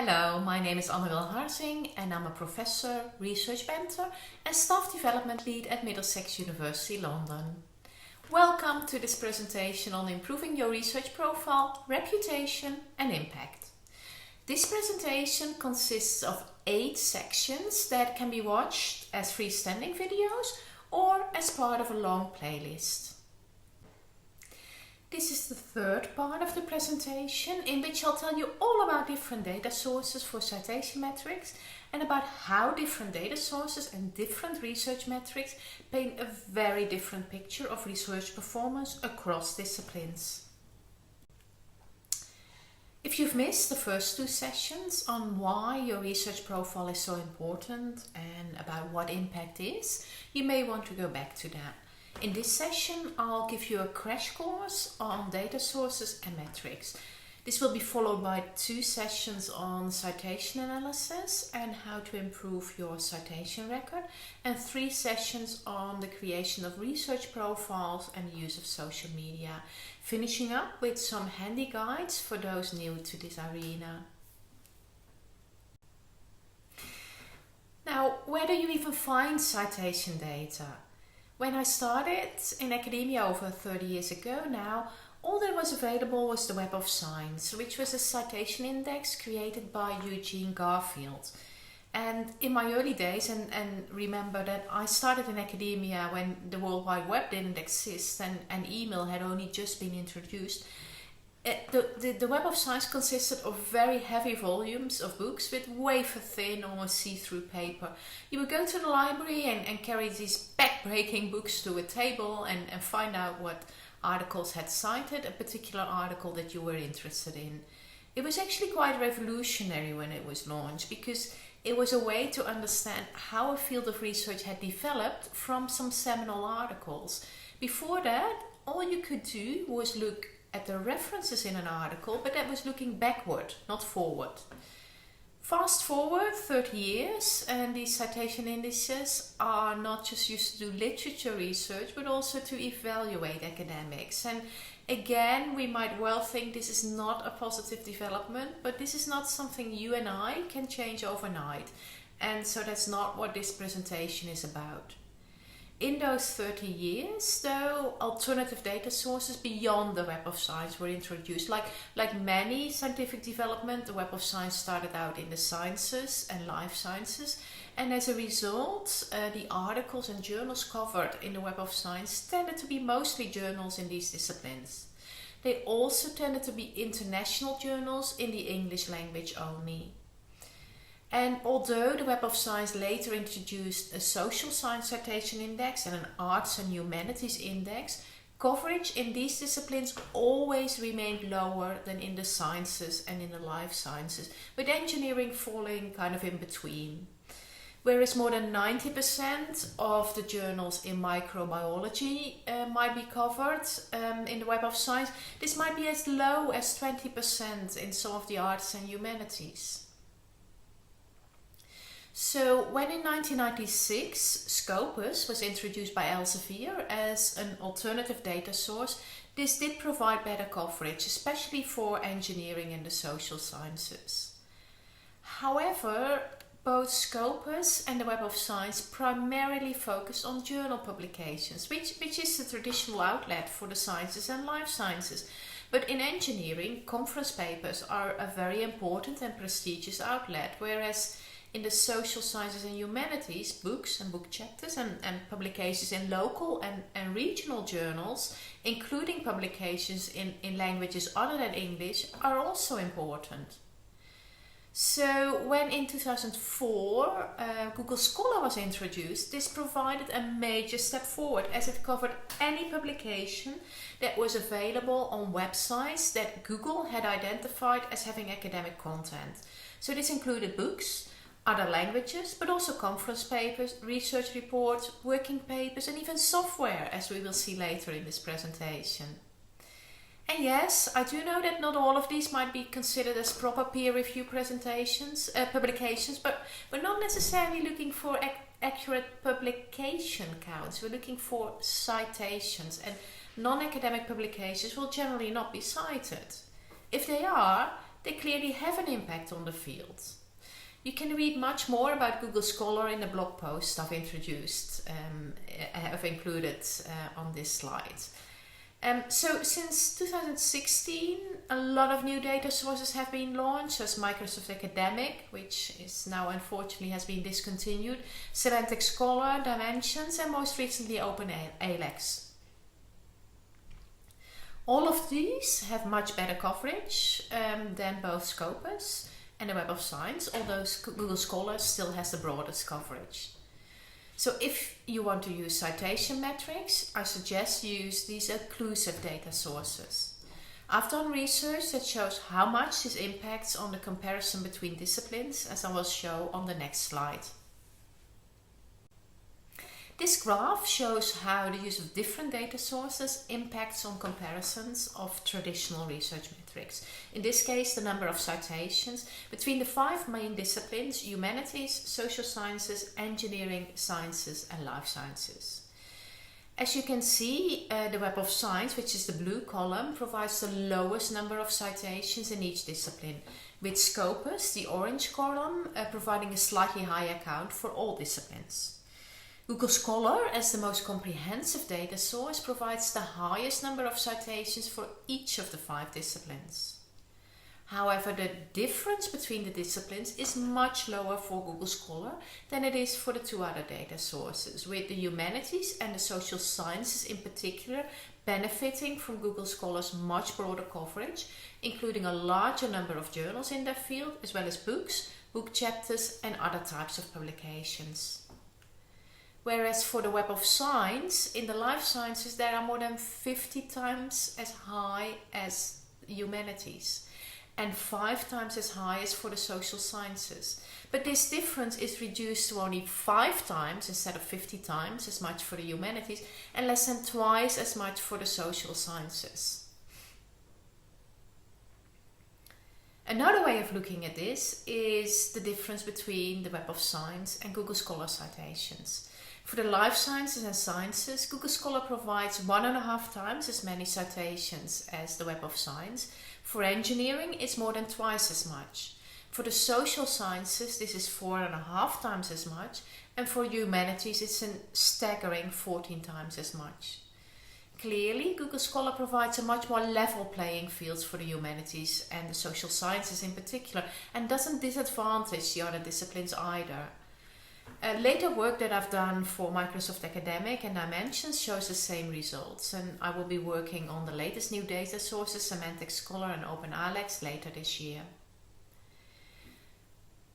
Hello, my name is Harzing and I'm a professor, research mentor and staff development lead at Middlesex University London. Welcome to this presentation on improving your research profile, reputation and impact. This presentation consists of 8 sections that can be watched as freestanding videos or as part of a long playlist. This is the third part of the presentation in which I'll tell you all about different data sources for citation metrics and about how different data sources and different research metrics paint a very different picture of research performance across disciplines. If you've missed the first 2 sessions on why your research profile is so important and about what impact is, you may want to go back to that. In this session, I'll give you a crash course on data sources and metrics. This will be followed by 2 sessions on citation analysis and how to improve your citation record, and 3 sessions on the creation of research profiles and the use of social media, finishing up with some handy guides for those new to this arena. Now, where do you even find citation data? When I started in academia over 30 years ago now, all that was available was the Web of Science, which was a citation index created by Eugene Garfield. And in my early days, and remember that I started in academia when the World Wide Web didn't exist and email had only just been introduced, the Web of Science consisted of very heavy volumes of books with wafer-thin, almost see-through paper. You would go to the library and carry these back-breaking books to a table and find out what articles had cited a particular article that you were interested in. It was actually quite revolutionary when it was launched because it was a way to understand how a field of research had developed from some seminal articles. Before that, all you could do was look at the references in an article, but that was looking backward, not forward. Fast forward 30 years and these citation indices are not just used to do literature research but also to evaluate academics. And again, we might well think this is not a positive development, but this is not something you and I can change overnight. And so that's not what this presentation is about. In those 30 years, though, alternative data sources beyond the Web of Science were introduced. Like many scientific development, the Web of Science started out in the sciences and life sciences. And as a result, the articles and journals covered in the Web of Science tended to be mostly journals in these disciplines. They also tended to be international journals in the English language only. And although the Web of Science later introduced a social science citation index and an arts and humanities index, coverage in these disciplines always remained lower than in the sciences and in the life sciences, with engineering falling kind of in between. Whereas more than 90% of the journals in microbiology might be covered in the Web of Science, this might be as low as 20% in some of the arts and humanities. So when in 1996 Scopus was introduced by Elsevier as an alternative data source, this did provide better coverage, especially for engineering and the social sciences. However, both Scopus and the Web of Science primarily focused on journal publications, which is the traditional outlet for the sciences and life sciences. But in engineering, conference papers are a very important and prestigious outlet, whereas in the social sciences and humanities, books and book chapters and publications in local and regional journals, including publications in languages other than English, are also important. So when in 2004 Google Scholar was introduced, this provided a major step forward as it covered any publication that was available on websites that Google had identified as having academic content. So this included books, other languages, but also conference papers, research reports, working papers, and even software, as we will see later in this presentation. And yes, I do know that not all of these might be considered as proper peer review publications, but we're not necessarily looking for accurate publication counts. We're looking for citations, and non-academic publications will generally not be cited. If they are, they clearly have an impact on the field. You can read much more about Google Scholar in the blog post I've included on this slide. So since 2016, a lot of new data sources have been launched, as Microsoft Academic, which is now unfortunately has been discontinued, Semantic Scholar, Dimensions, and most recently OpenAlex. All of these have much better coverage than both Scopus and the Web of Science, although Google Scholar still has the broadest coverage. So if you want to use citation metrics, I suggest you use these occlusive data sources. I've done research that shows how much this impacts on the comparison between disciplines, as I will show on the next slide. This graph shows how the use of different data sources impacts on comparisons of traditional research metrics. In this case, the number of citations between the 5 main disciplines: humanities, social sciences, engineering, sciences, and life sciences. As you can see, the Web of Science, which is the blue column, provides the lowest number of citations in each discipline, with Scopus, the orange column, providing a slightly higher count for all disciplines. Google Scholar, as the most comprehensive data source, provides the highest number of citations for each of the 5 disciplines. However, the difference between the disciplines is much lower for Google Scholar than it is for the 2 other data sources, with the humanities and the social sciences in particular benefiting from Google Scholar's much broader coverage, including a larger number of journals in their field, as well as books, book chapters, and other types of publications. Whereas for the Web of Science, in the life sciences, there are more than 50 times as high as humanities and 5 times as high as for the social sciences. But this difference is reduced to only 5 times instead of 50 times as much for the humanities and less than twice as much for the social sciences. Another way of looking at this is the difference between the Web of Science and Google Scholar citations. For the life sciences and sciences, Google Scholar provides 1.5 times as many citations as the Web of Science. For engineering, it's more than twice as much. For the social sciences, this is 4.5 times as much. And for humanities, it's a staggering 14 times as much. Clearly, Google Scholar provides a much more level playing field for the humanities and the social sciences in particular, and doesn't disadvantage the other disciplines either. Later work that I've done for Microsoft Academic and Dimensions shows the same results, and I will be working on the latest new data sources, Semantic Scholar and OpenAlex, later this year.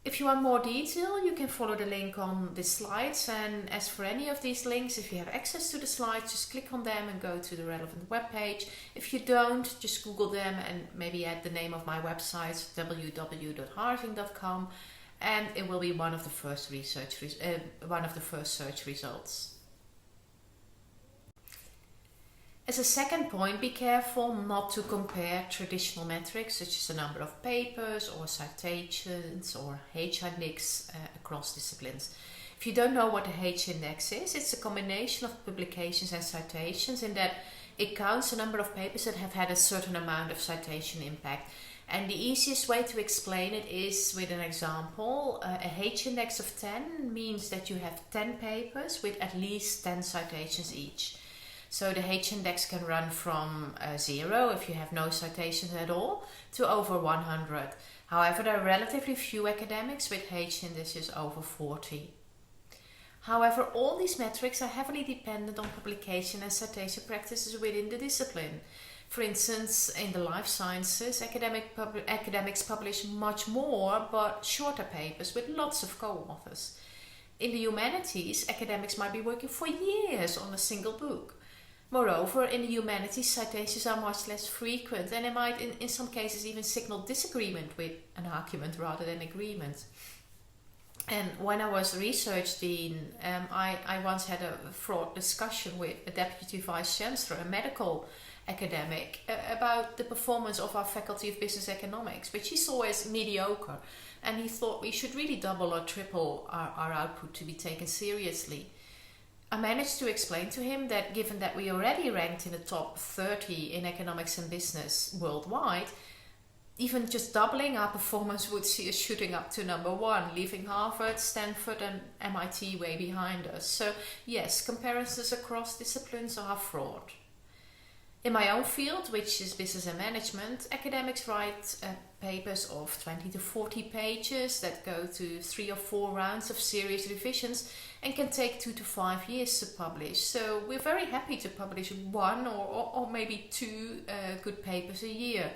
If you want more detail, you can follow the link on the slides, and as for any of these links, if you have access to the slides, just click on them and go to the relevant webpage. If you don't, just Google them and maybe add the name of my website, www.harzing.com, and it will be one of the first search results. As a second point, be careful not to compare traditional metrics such as the number of papers or citations or H-index across disciplines. If you don't know what the H-index is, it's a combination of publications and citations in that it counts the number of papers that have had a certain amount of citation impact. And the easiest way to explain it is with an example. A H-index of 10 means that you have 10 papers with at least 10 citations each. So the H-index can run from 0 if you have no citations at all to over 100. However, there are relatively few academics with H-indexes over 40. However, all these metrics are heavily dependent on publication and citation practices within the discipline. For instance, in the life sciences, academics publish much more but shorter papers with lots of co-authors. In the humanities, academics might be working for years on a single book. Moreover, in the humanities, citations are much less frequent, and they might in some cases even signal disagreement with an argument rather than agreement. And when I was research dean, I once had a fraught discussion with a deputy vice chancellor, a medical academic, about the performance of our faculty of business economics, which he saw as mediocre, and he thought we should really double or triple our output to be taken seriously. I managed to explain to him that given that we already ranked in the top 30 in economics and business worldwide, even just doubling our performance would see us shooting up to number 1, leaving Harvard, Stanford and MIT way behind us. So yes, comparisons across disciplines are fraud. In my own field, which is business and management, academics write papers of 20 to 40 pages that go to 3 or 4 rounds of serious revisions and can take 2 to 5 years to publish. So we're very happy to publish 1 or maybe 2 good papers a year.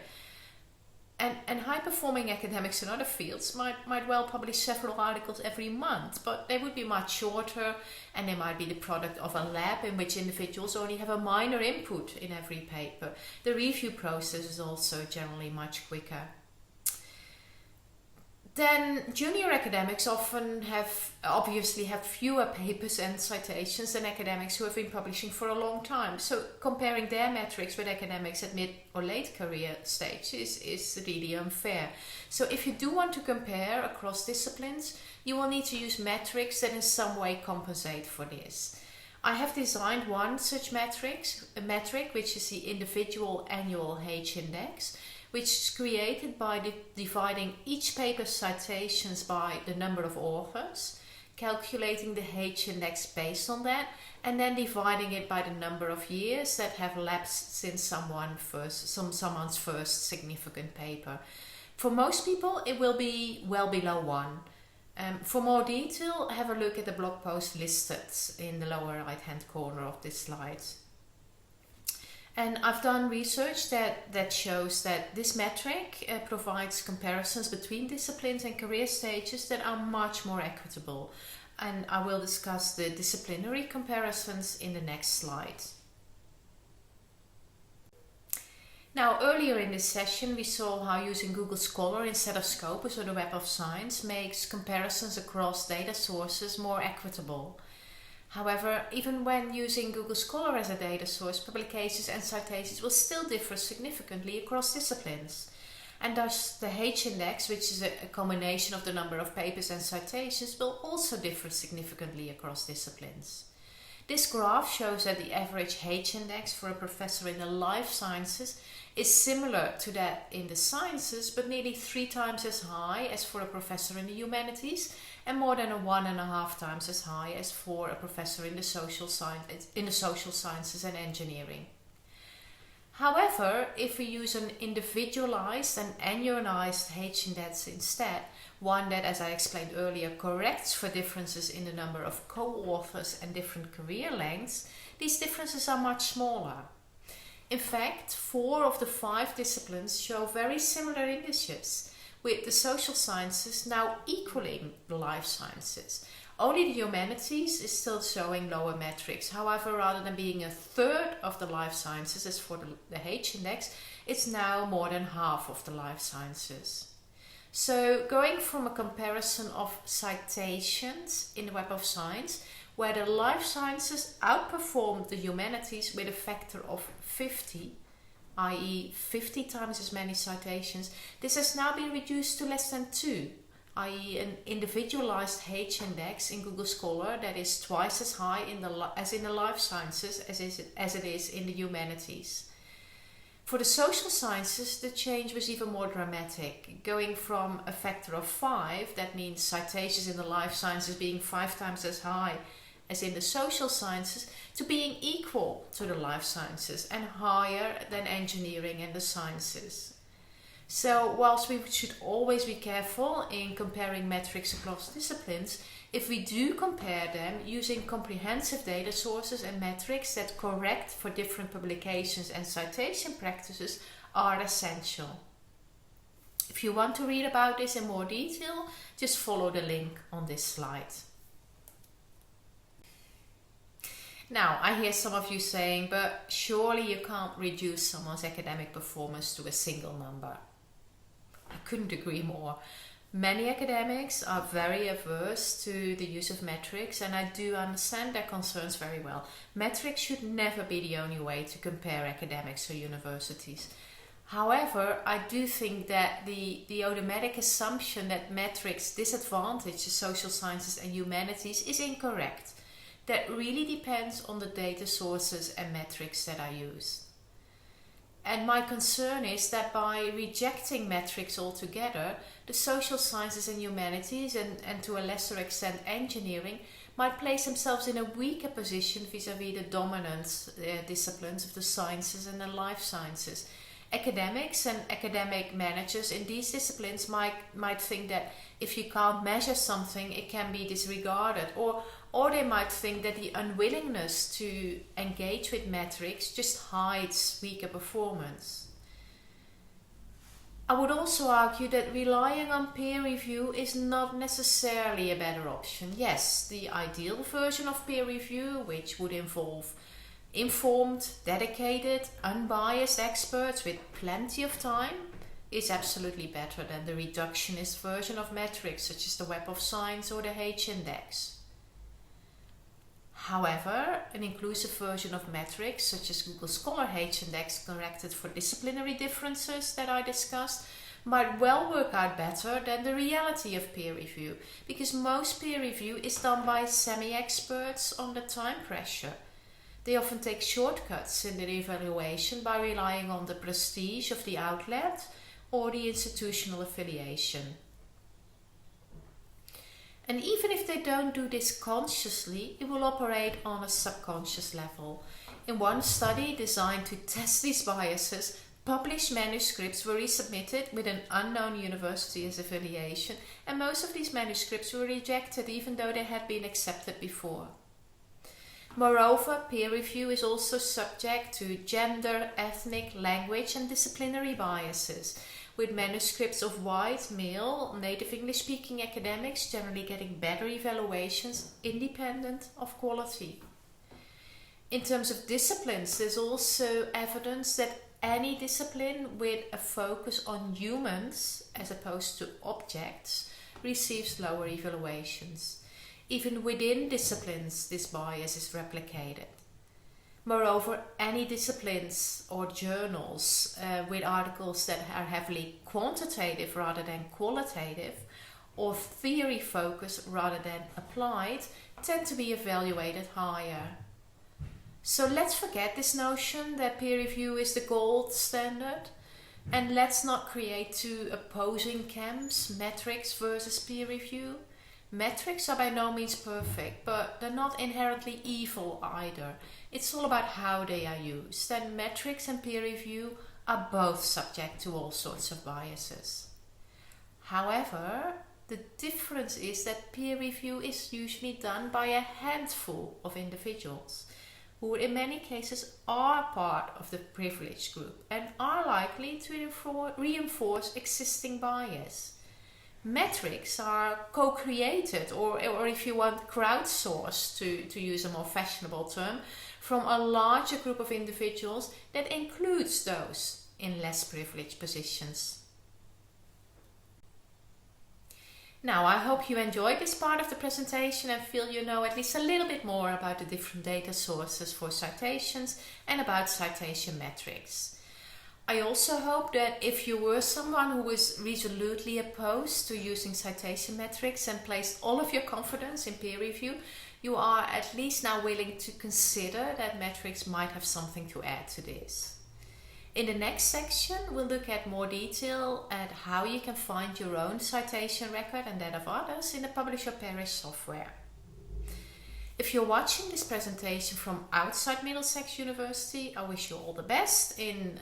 And high-performing academics in other fields might well publish several articles every month, but they would be much shorter and they might be the product of a lab in which individuals only have a minor input in every paper. The review process is also generally much quicker. Then junior academics obviously have fewer papers and citations than academics who have been publishing for a long time. So comparing their metrics with academics at mid or late career stage is really unfair. So if you do want to compare across disciplines, you will need to use metrics that in some way compensate for this. I have designed one such metric, which is the individual annual H index, which is created by dividing each paper's citations by the number of authors, calculating the H index based on that, and then dividing it by the number of years that have lapsed since someone's first significant paper. For most people, it will be well below 1. For more detail, have a look at the blog post listed in the lower right-hand corner of this slide. And I've done research that shows that this metric provides comparisons between disciplines and career stages that are much more equitable. And I will discuss the disciplinary comparisons in the next slide. Now, earlier in this session, we saw how using Google Scholar instead of Scopus or the Web of Science makes comparisons across data sources more equitable. However, even when using Google Scholar as a data source, publications and citations will still differ significantly across disciplines. And thus the H index, which is a combination of the number of papers and citations, will also differ significantly across disciplines. This graph shows that the average H index for a professor in the life sciences is similar to that in the sciences, but nearly 3 times as high as for a professor in the humanities, and more than 1.5 times as high as for a professor in the social sciences and engineering. However, if we use an individualized and annualized H index instead, one that, as I explained earlier, corrects for differences in the number of co-authors and different career lengths, these differences are much smaller. In fact, 4 of the 5 disciplines show very similar indices, with the social sciences now equaling the life sciences. Only the humanities is still showing lower metrics. However, rather than being 1/3 of the life sciences as for the H index, it's now more than half of the life sciences. So going from a comparison of citations in the Web of Science, where the life sciences outperformed the humanities with a factor of 50, i.e. 50 times as many citations, this has now been reduced to less than 2, i.e. an individualized H index in Google Scholar that is twice as high as in the life sciences as it is in the humanities. For the social sciences, the change was even more dramatic, going from a factor of 5, that means citations in the life sciences being 5 times as high as in the social sciences, to being equal to the life sciences and higher than engineering and the sciences. So whilst we should always be careful in comparing metrics across disciplines, if we do compare them using comprehensive data sources and metrics that correct for different publications and citation practices are essential. If you want to read about this in more detail, just follow the link on this slide. Now, I hear some of you saying, but surely you can't reduce someone's academic performance to a single number. I couldn't agree more. Many academics are very averse to the use of metrics, and I do understand their concerns very well. Metrics should never be the only way to compare academics or universities. However, I do think that the automatic assumption that metrics disadvantage the social sciences and humanities is incorrect. That really depends on the data sources and metrics that are used. And my concern is that by rejecting metrics altogether, the social sciences and humanities, and to a lesser extent engineering, might place themselves in a weaker position vis-à-vis the dominant disciplines of the sciences and the life sciences. Academics and academic managers in these disciplines might think that if you can't measure something, it can be disregarded, or they might think that the unwillingness to engage with metrics just hides weaker performance. I would also argue that relying on peer review is not necessarily a better option. Yes, the ideal version of peer review, which would involve informed, dedicated, unbiased experts with plenty of time, is absolutely better than the reductionist version of metrics such as the Web of Science or the H-index. However, an inclusive version of metrics such as Google Scholar H-index corrected for disciplinary differences that I discussed might well work out better than the reality of peer review, because most peer review is done by semi-experts under time pressure. They often take shortcuts in their evaluation by relying on the prestige of the outlet or the institutional affiliation. And even if they don't do this consciously, it will operate on a subconscious level. In one study designed to test these biases, published manuscripts were resubmitted with an unknown university as affiliation, and most of these manuscripts were rejected even though they had been accepted before. Moreover, peer review is also subject to gender, ethnic, language and disciplinary biases, with manuscripts of white, male, native English-speaking academics generally getting better evaluations independent of quality. In terms of disciplines, there's also evidence that any discipline with a focus on humans as opposed to objects receives lower evaluations. Even within disciplines, this bias is replicated. Moreover, any disciplines or journals with articles that are heavily quantitative rather than qualitative, or theory focused rather than applied, tend to be evaluated higher. So let's forget this notion that peer review is the gold standard, and let's not create two opposing camps, metrics versus peer review. Metrics are by no means perfect, but they're not inherently evil either. It's all about how they are used, and metrics and peer review are both subject to all sorts of biases. However, the difference is that peer review is usually done by a handful of individuals who in many cases are part of the privileged group and are likely to reinforce existing bias. Metrics are co-created, or if you want, crowdsourced, to use a more fashionable term, from a larger group of individuals that includes those in less privileged positions. Now, I hope you enjoyed this part of the presentation and feel you know at least a little bit more about the different data sources for citations and about citation metrics. I also hope that if you were someone who was resolutely opposed to using citation metrics and placed all of your confidence in peer review, you are at least now willing to consider that metrics might have something to add to this. In the next section, we'll look at more detail at how you can find your own citation record and that of others in the Publish or Perish software. If you're watching this presentation from outside Middlesex University, I wish you all the best in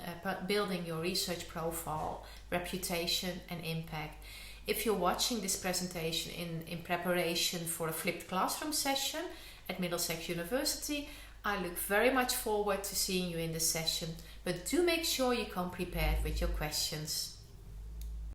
building your research profile, reputation and impact. If you're watching this presentation in preparation for a flipped classroom session at Middlesex University, I look very much forward to seeing you in the session, but do make sure you come prepared with your questions.